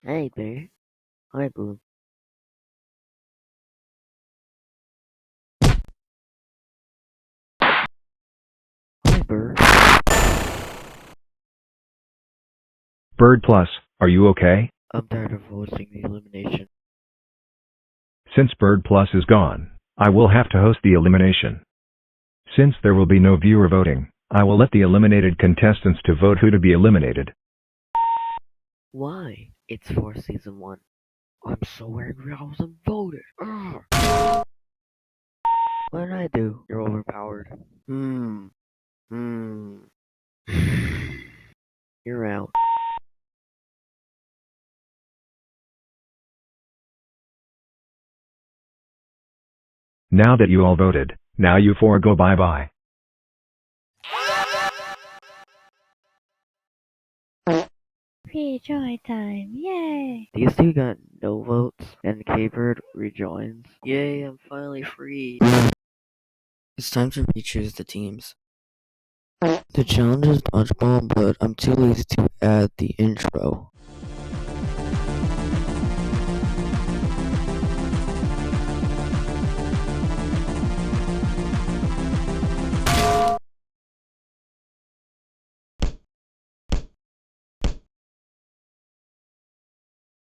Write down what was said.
Hey there. Hi, Boo. Hi, Bird. Bird Plus, are you okay? I'm tired of hosting the elimination. Since Bird Plus is gone, I will have to host the elimination. Since there will be no viewer voting, I will let the eliminated contestants to vote who to be eliminated. Why? It's for season 1. I'm so angry I wasn't voted. Ugh. What did I do? You're overpowered. Hmm. Hmm. You're out. Now that you all voted, now you four go bye-bye. Free joy time, yay! These two got no votes, and K-Bird rejoins. Yay, I'm finally free. It's time to re-choose the teams. The challenge is dodgeball, but I'm too lazy to add the intro.